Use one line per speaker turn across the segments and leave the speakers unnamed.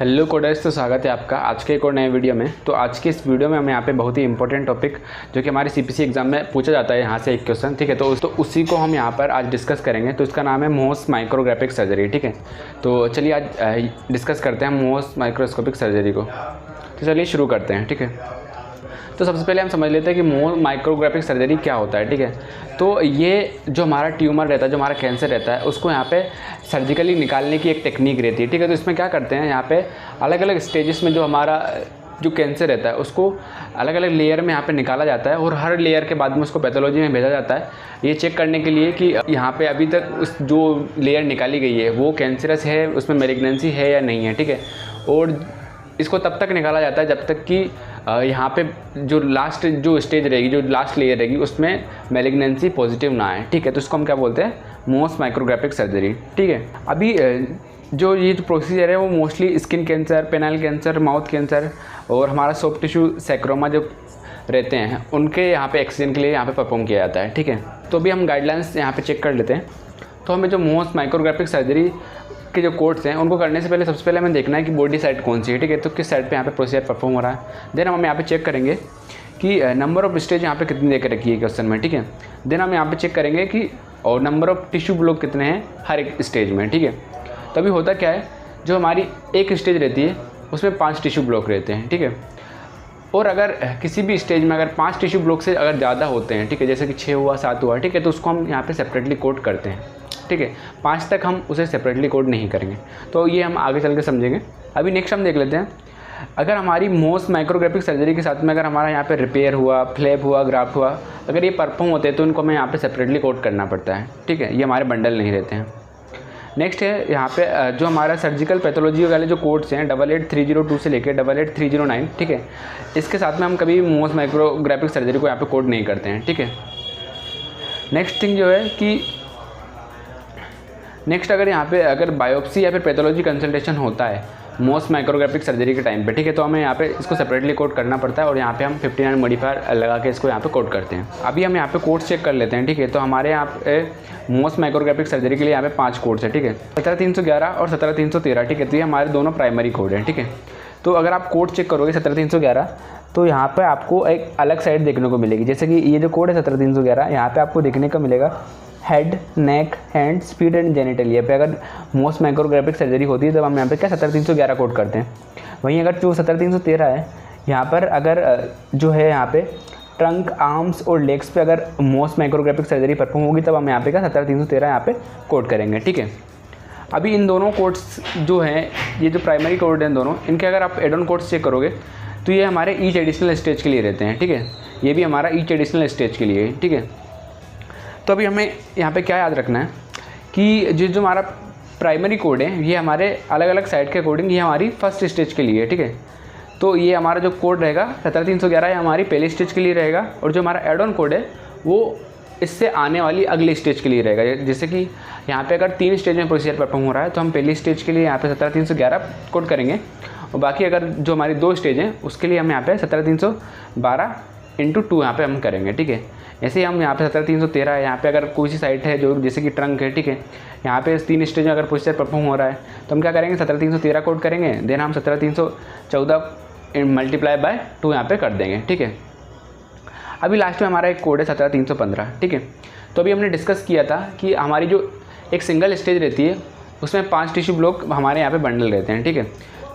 Hello coders, तो स्वागत है आपका आज के एक और नए वीडियो में। तो आज के इस वीडियो में हम यहाँ पे बहुत ही इंपॉर्टेंट टॉपिक जो कि हमारे सीपीसी एग्जाम में पूछा जाता है यहाँ से एक क्वेश्चन, ठीक है। तो उसी को हम यहाँ पर आज डिस्कस करेंगे। तो इसका नाम है मोस माइक्रोग्राफिक सर्जरी, ठीक है। तो चलिए आज डिस्कस करते हैं मोस माइक्रोस्कोपिक सर्जरी को। तो चलिए शुरू करते हैं, ठीक है। तो सबसे पहले हम समझ लेते हैं कि मोस माइक्रोग्राफिक सर्जरी क्या होता है, ठीक है। तो ये जो हमारा ट्यूमर रहता है, जो हमारा कैंसर रहता है, उसको यहाँ पे सर्जिकली निकालने की एक टेक्निक रहती है, ठीक है। तो इसमें क्या करते हैं, यहाँ पे अलग अलग स्टेजेस में जो हमारा जो कैंसर रहता है उसको अलग अलग लेयर में यहाँ पे निकाला जाता है और हर लेयर के बाद में उसको पैथोलॉजी में भेजा जाता है, ये चेक करने के लिए कि यहाँ पे अभी तक उस जो लेयर निकाली गई है वो कैंसरस है, उसमें मैलिग्नेंसी है या नहीं है, ठीक है। और इसको तब तक निकाला जाता है जब तक कि यहाँ पे जो लास्ट जो स्टेज रहेगी, जो लास्ट लेयर रहेगी, उसमें मैलिग्नेंसी पॉजिटिव ना आए, ठीक है। तो इसको हम क्या बोलते हैं, मोस माइक्रोग्राफिक सर्जरी, ठीक है। अभी जो ये जो प्रोसीजर है वो mostly skin cancer, penile cancer, mouth cancer और हमारा सॉफ्ट टिश्यू सैक्रोमा जो रहते हैं उनके यहाँ पे एक्सचेंज के लिए यहाँ पे परफॉर्म किया जाता है, ठीक है। तो अभी हम गाइडलाइंस यहाँ पे चेक कर लेते हैं। तो हमें जो मोस माइक्रोग्राफिक सर्जरी के जो कोड्स हैं उनको करने से पहले सबसे पहले हमें देखना है कि बॉडी साइड कौन सी है, ठीक है। तो किस साइड पे यहाँ पे प्रोसीजर परफॉर्म हो रहा है। देन हम यहाँ पे चेक करेंगे कि नंबर ऑफ स्टेज यहाँ पे कितनी देकर रखी है क्वेश्चन में, ठीक है। देन हम यहाँ पे चेक करेंगे कि और नंबर ऑफ टिश्यू ब्लॉक कितने हैं हर एक स्टेज में, ठीक है। तभी होता क्या है, जो हमारी एक स्टेज रहती है उसमें 5 टिश्यू ब्लॉक रहते हैं, ठीक है। और अगर किसी भी स्टेज में अगर 5 टिश्यू ब्लॉक से अगर ज़्यादा होते हैं, ठीक है, जैसे कि 6 हुआ, 7 हुआ, ठीक है, तो उसको हम यहाँ पे सेपरेटली कोड करते हैं, ठीक है। 5 तक हम उसे सेपरेटली कोड नहीं करेंगे, तो ये हम आगे चल के समझेंगे। अभी नेक्स्ट हम देख लेते हैं, अगर हमारी मोस माइक्रोग्राफिक सर्जरी के साथ में अगर हमारा यहाँ पे रिपेयर हुआ, फ्लैप हुआ, ग्राफ्ट हुआ, अगर ये परफॉर्म होते हैं तो इनको हमें यहाँ पे सेपरेटली कोड करना पड़ता है, ठीक है। ये हमारे बंडल नहीं रहते हैं। नेक्स्ट है यहाँ पे जो हमारा सर्जिकल पैथोलॉजी वाले जो कोड्स हैं 88302 से लेकर 88309, ठीक है, इसके साथ में हम कभी मोस माइक्रोग्राफिक सर्जरी को यहाँ पे कोड नहीं करते हैं, ठीक है। नेक्स्ट थिंग जो है कि नेक्स्ट अगर यहाँ पे अगर बायोप्सी या फिर पैथोलॉजी कंसल्टेशन होता है मोस माइक्रोग्राफिक सर्जरी के टाइम पे, ठीक है, तो हमें यहाँ पे इसको सेपरेटली कोड करना पड़ता है और यहाँ पे हम 59 मॉडिफायर लगा के इसको यहाँ पे कोड करते हैं। अभी हम यहाँ पे कोड्स चेक कर लेते हैं, ठीक है। तो हमारे यहाँ पे मोस माइक्रोग्राफिक सर्जरी के लिए यहाँ पे 5 कोड्स है, ठीक है, 17311 और 17313, ठीक है। तो ये हमारे दोनों प्राइमरी कोड हैं, ठीक है। तो अगर आप कोड चेक करोगे 17311 तो यहाँ पे आपको एक अलग साइड देखने को मिलेगी, जैसे कि ये जो कोड है 17311, यहाँ पे आपको देखने को मिलेगा head, neck, hand, speed and genitalia पे अगर मोस माइक्रोग्राफिक सर्जरी होती है तब हम यहाँ पे क्या 17311 कोड करते हैं। वहीं अगर जो 17313 है यहाँ पर अगर जो है यहाँ पे ट्रंक, आर्म्स और लेग्स पे अगर मोस माइक्रोग्राफिक सर्जरी परफॉर्म होगी तब हम यहाँ पे क्या 17313 यहाँ पे कोड करेंगे, ठीक है। अभी इन दोनों कोड्स जो हैं, ये जो प्राइमरी कोड हैं दोनों, इनके अगर आप एड ऑन कोड्स चेक करोगे तो ये हमारे ईच एडिशनल स्टेज के लिए रहते हैं, ठीक है। ये भी हमारा ईच एडिशनल स्टेज के लिए है, ठीक है। तो अभी हमें यहाँ पे क्या याद रखना है कि जो हमारा प्राइमरी कोड है ये हमारे अलग अलग साइड के अकॉर्डिंग ये हमारी फर्स्ट स्टेज के लिए है, ठीक है। तो ये हमारा जो कोड रहेगा 17311 ये हमारी पहली स्टेज के लिए रहेगा और जो हमारा एड ऑन कोड है वो इससे आने वाली अगली स्टेज के लिए रहेगा। जैसे कि यहाँ पे अगर 3 स्टेज में प्रोसीजर परफॉर्म हो रहा है तो हम पहली स्टेज के लिए यहाँ पे 17311 कोड करेंगे और बाकी अगर जो हमारी 2 स्टेज हैं उसके लिए हम यहाँ पे 17312 यहाँ पे हम करेंगे, ठीक है। ऐसे ही हम यहाँ पे 17313 है, यहाँ पे अगर कोई सी साइट है जो जैसे कि ट्रंक है, ठीक है, यहाँ पे 3 स्टेज में अगर प्रोसीजर परफॉर्म हो रहा है तो हम क्या करेंगे 17313 कोड करेंगे। देन हम 17314 मल्टीप्लाई बाय 2 यहाँ पे कर देंगे, ठीक है। अभी लास्ट में हमारा एक कोड है 17315, ठीक है। तो अभी हमने डिस्कस किया था कि हमारी जो एक सिंगल स्टेज रहती है उसमें 5 टिश्यू ब्लॉक हमारे यहाँ पे बंडल रहते हैं, ठीक है।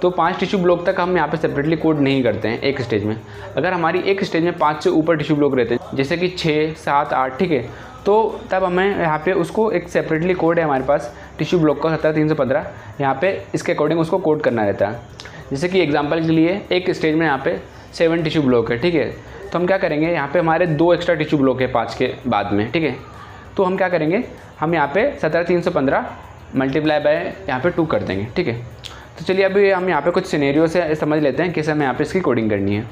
तो 5 टिश्यू ब्लॉक तक हम यहाँ पे सेपरेटली कोड नहीं करते हैं एक स्टेज में। अगर हमारी एक स्टेज में 5 से ऊपर टिश्यू ब्लॉक रहते हैं जैसे कि 6, 7, 8, ठीक है, तो तब हमें यहाँ पे उसको एक सेपरेटली कोड है हमारे पास टिश्यू ब्लॉक का 17315, यहाँ पे इसके अकॉर्डिंग उसको कोड करना रहता है। जैसे कि एग्जाम्पल के लिए एक स्टेज में यहाँ पे 7 टिश्यू ब्लॉक है, ठीक है, तो हम क्या करेंगे यहाँ पे हमारे 2 एक्स्ट्रा टिश्यू ब्लॉक है 5 के बाद में, ठीक है। तो हम क्या करेंगे, हम यहाँ पे 17315 मल्टीप्लाई बाय यहाँ पे 2 कर देंगे, ठीक है। तो चलिए अभी हम यहाँ पे कुछ सिनेरियो से समझ लेते हैं कैसे हमें यहाँ पे इसकी कोडिंग करनी है,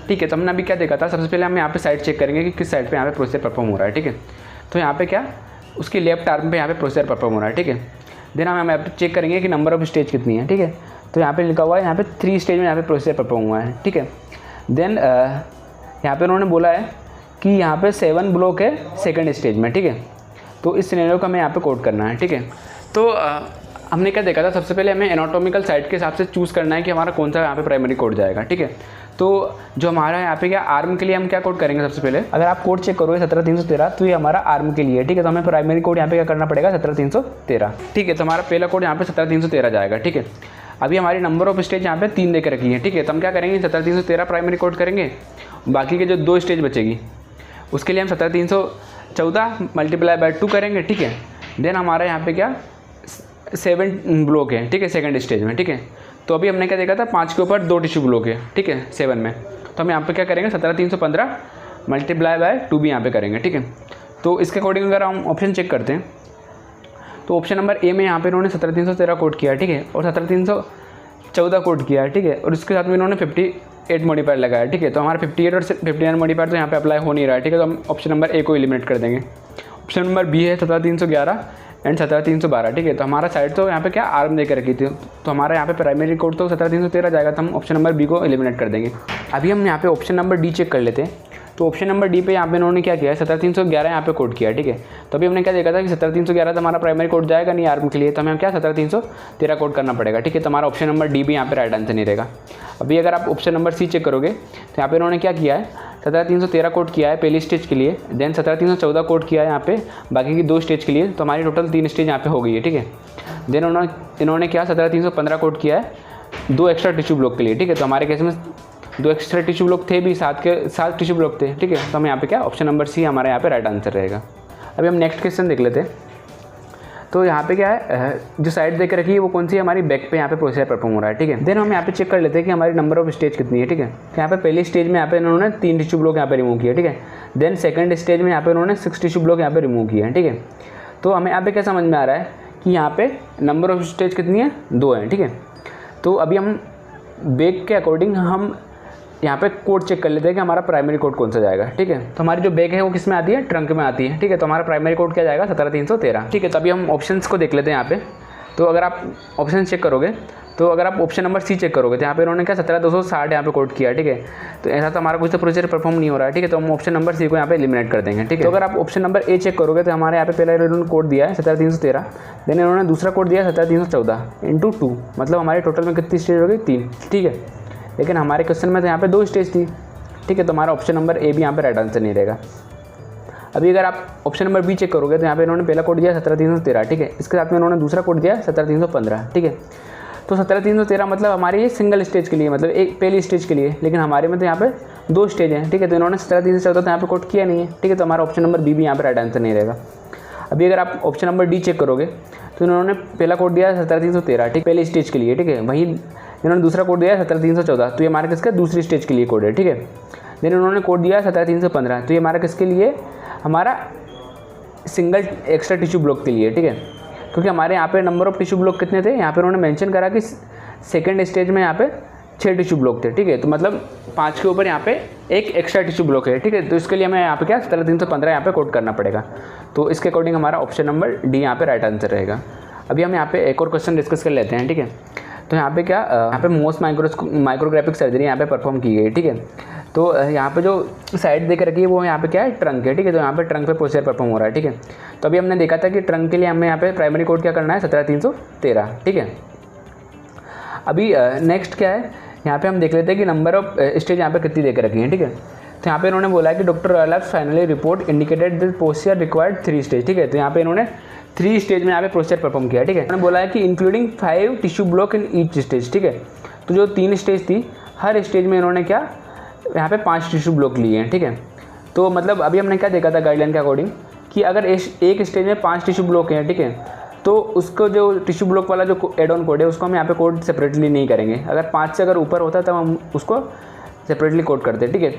ठीक है। तो हमने अभी क्या देखा था, सबसे पहले हम यहाँ पे साइड चेक करेंगे कि किस साइड पे यहाँ पे प्रोसीजर परफॉर्म हो रहा है, ठीक है। तो यहाँ पे क्या उसकी लेफ्ट आर्म पे यहाँ पे प्रोसीजर परफॉर्म हो रहा है, ठीक है। देन हम यहाँ पे चेक करेंगे कि नंबर ऑफ स्टेज कितनी है, ठीक है। तो यहाँ पे लिखा हुआ है यहाँ पे 3 स्टेज में यहाँ पे प्रोसीजर परफॉर्म हुआ है, ठीक है। देन यहाँ पे उन्होंने बोला है कि यहाँ पे 7 ब्लॉक है सेकेंड स्टेज में, ठीक है। तो इस सिनेरियो को हमें यहाँ पे कोड करना है, ठीक है। तो हमने क्या देखा था, सबसे पहले हमें एनाटॉमिकल साइट के हिसाब से चूज़ करना है कि हमारा कौन सा यहाँ पे प्राइमरी कोड जाएगा, ठीक है। तो जो हमारा यहाँ पे क्या आर्म के लिए हम क्या कोड करेंगे, सबसे पहले अगर आप कोड चेक करोगे 17313 तो ये हमारा आर्म के लिए, ठीक है। तो हमें प्राइमरी कोड यहाँ पे क्या करना पड़ेगा 17313, ठीक है। तो हमारा पहला कोड यहाँ पे 17313 जाएगा, ठीक है। अभी हमारी नंबर ऑफ स्टेज यहाँ पे 3 देकर रखी है, ठीक है। तो हम क्या करेंगे 17313 प्राइमरी कोड करेंगे, बाकी के जो 2 स्टेज बचेगी उसके लिए हम 17314 मल्टीप्लाई बाय 2 करेंगे, ठीक है। देन हमारा यहाँ पे क्या 7 ब्लॉक है, ठीक है, सेकंड स्टेज में, ठीक है। तो अभी हमने क्या देखा था 5 के ऊपर 2 टिश्यू ब्लॉक है, ठीक है, 7 में। तो हम यहाँ पे क्या करेंगे 17315 मल्टीप्लाई बाय 2 भी यहाँ पे करेंगे, ठीक है। तो इसके अकॉर्डिंग अगर हम ऑप्शन चेक करते हैं तो ऑप्शन नंबर ए में यहाँ पे इन्होंने 17313 कोड किया, ठीक है, और 17314 कोड किया है, ठीक है। और इसके साथ में इन्होंने 58 मॉडिफायर लगाया, ठीक है। तो हमारा 58 और 59 मॉडिफायर तो यहाँ पे अप्लाई हो नहीं रहा है, ठीक है। तो हम ऑप्शन नंबर ए को एलिमिनेट कर देंगे। ऑप्शन नंबर बी है 17311 एंड 17312, ठीक है। तो हमारा साइड तो यहाँ पे क्या आर्म देकर रखी थी, तो हमारा यहाँ पे प्राइमरी कोड तो 17313 जाएगा, तो हम ऑप्शन नंबर बी को एलिमिनेट कर देंगे। अभी हम यहाँ पे ऑप्शन नंबर डी चेक कर लेते हैं। तो ऑप्शन नंबर डी पे यहाँ पे इन्होंने क्या किया है 17311 यहाँ पे कोड किया है, ठीक है। तो अभी हमने क्या देखा था कि 17311 तो हमारा प्राइमरी कोड जाएगा नहीं आर्म के लिए, तो हमें क्या 17313 कोड करना पड़ेगा, ठीक है। तो हमारा ऑप्शन नंबर डी भी यहाँ पे राइट आंसर नहीं रहेगा। अभी अगर आप ऑप्शन नंबर सी चेक करोगे तो यहाँ पे इन्होंने क्या किया है 17313 कोड किया है पहली स्टेज के लिए, देन 17314 कोड किया है यहाँ पे बाकी की 2 स्टेज के लिए, तो हमारी टोटल 3 स्टेज यहाँ पे हो गई है, ठीक है। देन इन्होंने क्या 17315 कोड किया है 2 एक्स्ट्रा टिश्यू ब्लॉक के लिए, ठीक है। तो हमारे केस में 2 एक्स्ट्रा टिश्यू ब्लॉक थे भी, 7 टिश्यू ब्लॉक थे, ठीक है। तो हम यहाँ पे क्या ऑप्शन नंबर सी हमारे यहाँ पे राइट आंसर रहेगा। अभी हम नेक्स्ट क्वेश्चन देख लेते हैं। तो यहाँ पे क्या है जो साइड देकर रखी है वो कौन सी है, हमारी बैक पे यहाँ पे प्रोसेसर परफॉर्म हो रहा है, ठीक है। देन हम यहाँ पे चेक कर लेते हैं कि हमारी नंबर ऑफ स्टेज कितनी है, ठीक है। तो यहाँ पे पहली स्टेज में यहाँ पे इन्होंने 3 टिश्यू ब्लॉक यहाँ पे रिमूव किया, ठीक है। देन सेकंड स्टेज में यहाँ पे इन्होंने 6 टिश्यू ब्लॉक यहाँ पे रिमूव किया है, ठीक है। तो हमें यहाँ पे क्या समझ में आ रहा है कि यहाँ पे नंबर ऑफ स्टेज कितनी है 2 है, ठीक है। तो अभी हम बैक के अकॉर्डिंग हम यहाँ पे कोड चेक कर लेते हैं कि हमारा प्राइमरी कोड कौन सा जाएगा, ठीक है। तो हमारी जो बैग है वो किस में आती है, ट्रंक में आती है, ठीक है। तो हमारा प्राइमरी कोड क्या जाएगा 17313, ठीक है। तो अभी हम ऑप्शंस को देख लेते हैं यहाँ पे। तो अगर आप ऑप्शन चेक करोगे तो अगर आप ऑप्शन नंबर सी चेक करोगे तो यहाँ पे उन्होंने क्या 17260 यहाँ पे कोड किया, ठीक है। तो ऐसा तो हमारा कुछ तो प्रोसीजर परफॉर्म नहीं हो रहा है, ठीक है। तो हम ऑप्शन नंबर सी को यहाँ पे एलिमिनेट कर देंगे, ठीक है। तो अगर आप ऑप्शन नंबर ए चेक करोगे तो हमारे यहाँ पे पहले इन्होंने कोड दिया है 17313, देन इन्होंने दूसरा कोड दिया है 17314 × 2, मतलब हमारे टोटल में कितनी स्टेज हो गई 3, ठीक है। लेकिन हमारे क्वेश्चन में तो यहाँ पे 2 स्टेज थी, ठीक है। तो हमारा ऑप्शन नंबर ए भी यहाँ पे राइट आंसर नहीं रहेगा। अभी अगर आप ऑप्शन नंबर बी चेक करोगे तो यहाँ पे इन्होंने पहला कोड दिया 17313, ठीक है। इसके साथ में इन्होंने दूसरा कोड दिया 17315, ठीक है। तो 17313 मतलब हमारी ये सिंगल स्टेज के लिए, मतलब एक पहली स्टेज के लिए, लेकिन हमारे में तो यहाँ पे 2 स्टेज हैं, ठीक है। तो इन्होंने 17314 तो यहाँ पे कोड किया नहीं है, ठीक है। तो हमारा ऑप्शन नंबर बी भी यहाँ पे राइट आंसर नहीं रहेगा। अभी अगर आप ऑप्शन नंबर डी चेक करोगे तो इन्होंने पहला कोड दिया 17313, ठीक, पहली स्टेज के लिए, ठीक है। वहीं इन्होंने दूसरा कोड दिया 17314, तो ये हमारे किसका दूसरी स्टेज के लिए कोड है, ठीक है। देन उन्होंने कोड दिया 17315, तो ये हमारा किसके लिए, हमारा सिंगल एक्स्ट्रा टिश्यू ब्लॉक के लिए, ठीक है। क्योंकि हमारे यहाँ पे नंबर ऑफ टिश्यू ब्लॉक कितने थे, यहाँ पे उन्होंने मेंशन करा कि सेकंड स्टेज में यहाँ पे 6 टिश्यू ब्लॉक थे, ठीक है। तो मतलब 5 के ऊपर यहाँ पे एक एक्स्ट्रा टिश्यू ब्लॉक है, ठीक है। तो इसके लिए हमें यहाँ पे क्या 17315 यहाँ पे कोड करना पड़ेगा। तो इसके अकॉर्डिंग हमारा ऑप्शन नंबर डी यहाँ पे राइट आंसर रहेगा। अभी हम यहाँ पे एक और क्वेश्चन डिस्कस कर लेते हैं, ठीक है। तो यहाँ पे क्या यहाँ पे मोस्ट माइक्रोग्राफिक सर्जरी यहाँ पे परफॉर्म की गई, ठीक है। तो यहाँ पे जो साइड देकर रखी है वो यहाँ पे क्या है ट्रंक है, ठीक है। तो यहाँ पे ट्रंक पे प्रोसीजर परफॉर्म हो रहा है, ठीक है। तो अभी हमने देखा था कि ट्रंक के लिए हमें यहाँ पे प्राइमरी कोड क्या करना है 17313, ठीक है। अभी नेक्स्ट क्या है, यहाँ पे हम देख लेते हैं कि नंबर ऑफ स्टेज यहाँ पे कितनी देकर रखी है, ठीक है। तो यहाँ पे इन्होंने बोला है कि doctor royal finally report indicated the procedure required 3 stage, ठीक है। तो यहाँ पे इन्होंने 3 स्टेज में यहाँ पे प्रोसीजर परफॉर्म किया, ठीक है। उन्होंने बोला है कि including 5 tissue block in each stage, ठीक है। तो जो 3 स्टेज थी, हर स्टेज में इन्होंने क्या यहाँ पे 5 टिश्यू ब्लॉक लिए हैं, ठीक है। तो मतलब अभी हमने क्या देखा था गाइडलाइन के अकॉर्डिंग कि अगर एक स्टेज में 5 टिश्यू ब्लॉक हैं, ठीक है, तो उसको जो टिश्यू ब्लॉक वाला जो एड ऑन कोड है उसको हम यहाँ पे कोड सेपरेटली नहीं करेंगे। अगर 5 से अगर ऊपर होता है तब हम उसको सेपरेटली कोड करते हैं, ठीक है।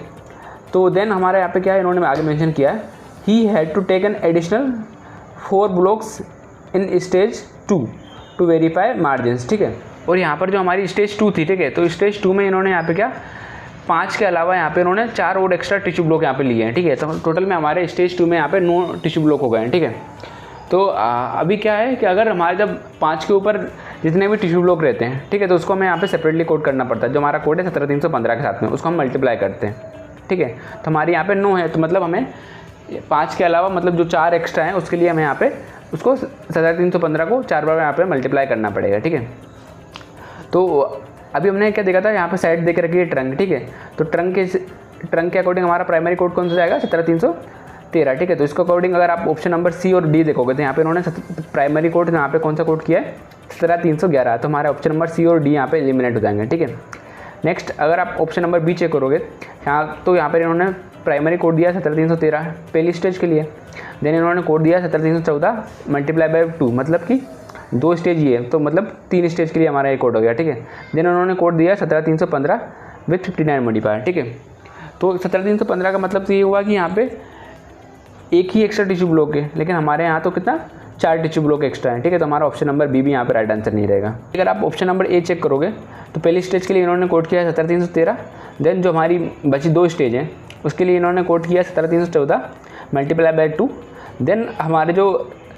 तो देन हमारे यहाँ पे क्या है, इन्होंने आगे मेंशन किया है he had to take an additional 4 blocks in stage 2 to verify margins, ठीक है। और यहाँ पर जो हमारी स्टेज 2 थी, ठीक है, तो स्टेज 2 में इन्होंने यहाँ पे क्या 5 के अलावा यहाँ पे इन्होंने 4 और एक्स्ट्रा टिश्यू ब्लॉक यहाँ पे लिए हैं, ठीक है। तो टोटल में हमारे स्टेज 2 में यहाँ पे 9 टिश्यू ब्लॉक हो गए हैं, ठीक है। तो अभी क्या है कि अगर हमारे जब 5 के ऊपर जितने भी टिश्यू ब्लॉक रहते हैं, ठीक है, तो उसको हमें यहाँ पे सेपरेटली कोड करना पड़ता है। जो हमारा कोड है 17315 के साथ में उसको हम मल्टीप्लाई करते हैं, ठीक है। तो हमारे यहाँ पे 9 है, तो मतलब हमें 5 के अलावा मतलब जो 4 एक्स्ट्रा हैं उसके लिए हमें यहाँ पे उसको 7315 को 4 बार यहाँ पे मल्टीप्लाई करना पड़ेगा, ठीक है। तो अभी हमने क्या देखा था, यहाँ पे साइड देख रखी है ट्रंक, ठीक है। तो ट्रंक के अकॉर्डिंग हमारा प्राइमरी कोड कौन सा जाएगा, 17313, ठीक है। तो इसके अकॉर्डिंग अगर आप ऑप्शन नंबर सी और डी देखोगे तो यहाँ पे इन्होंने प्राइमरी कोड यहाँ पे कौन सा कोड किया है, 17311, तो हमारे ऑप्शन नंबर सी और डी यहाँ पे एलिमिनेट हो जाएंगे, ठीक है। नेक्स्ट अगर आप ऑप्शन नंबर बी चेक करोगे यहाँ, तो यहाँ पर इन्होंने प्राइमरी कोड दिया 17313 पहली स्टेज के लिए, देन इन्होंने कोड दिया 17314 मल्टीप्लाई बाय 2, मतलब कि 2 स्टेज ये है, तो मतलब 3 स्टेज के लिए हमारा ये कोड हो गया, ठीक है। देन उन्होंने कोड दिया 17315 विथ 59 मॉडिफायर, ठीक है। तो 17315 का मतलब तो ये हुआ कि यहाँ पे एक ही एक्स्ट्रा टिश्यू ब्लॉक है, लेकिन हमारे यहाँ तो कितना 4 टिश्यू ब्लॉक एक्स्ट्रा है, ठीक है। तो हमारा ऑप्शन नंबर बी भी यहाँ पे राइट आंसर नहीं रहेगा। अगर आप ऑप्शन नंबर ए चेक करोगे तो पहली स्टेज के लिए इन्होंने कोड किया है 17313, देन जो हमारी बची 2 स्टेज हैं उसके लिए इन्होंने कोड किया 17314 मल्टीप्लाई बाय 2, देन हमारे जो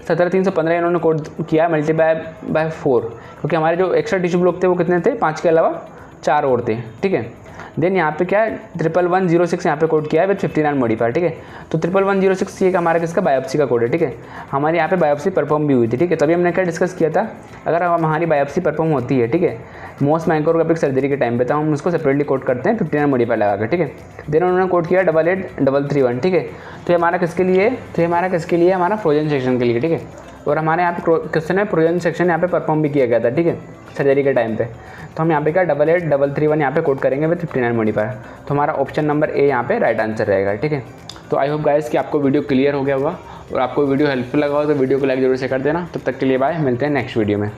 17315 इन्होंने कोड किया है मल्टीप्लाई बाय 4, क्योंकि हमारे जो एक्स्ट्रा टिश्यू ब्लॉक थे वो कितने थे, 5 के अलावा 4 और थे, ठीक है। देन यहाँ पे क्या है 11106 यहाँ पे कोड किया है विद 59 मॉडिफायर, ठीक है। तो 11106 ये हमारा किसका, बायोप्सी का कोड है, ठीक है। हमारे यहाँ पे बायोप्सी परफॉर्म भी हुई थी, ठीक है। तभी हमने क्या डिस्कस किया था, अगर हमारी बायोप्सी परफॉर्म होती है, ठीक है, मोस्ट माइक्रोस्कोपिक सर्जरी के टाइम पे, तो हम उसको सेपरेटली कोड करते हैं 59 मॉडिफायर लगा कर, ठीक है। देन उन्होंने कोड किया 88331, ठीक है। तो ये हमारा किसके लिए, हमारा फ्रोजन सेक्शन के लिए, ठीक है। और हमारे यहाँ पे क्वेश्चन है फ्रोजन सेक्शन यहाँ पे परफॉर्म भी किया गया था, ठीक है, सर्जरी के टाइम पे। तो हम यहाँ पे क्या 88331 यहाँ पे कोड करेंगे विद 59 मॉडिफायर, तो हमारा ऑप्शन नंबर ए यहाँ पे राइट आंसर रहेगा, ठीक है। तो आई होप गाइस कि आपको वीडियो क्लियर हो गया होगा, और आपको वीडियो हेल्पफुल लगा हो तो वीडियो को लाइक जरूर से कर देना। तब तक के लिए बाय, मिलते हैं नेक्स्ट वीडियो में।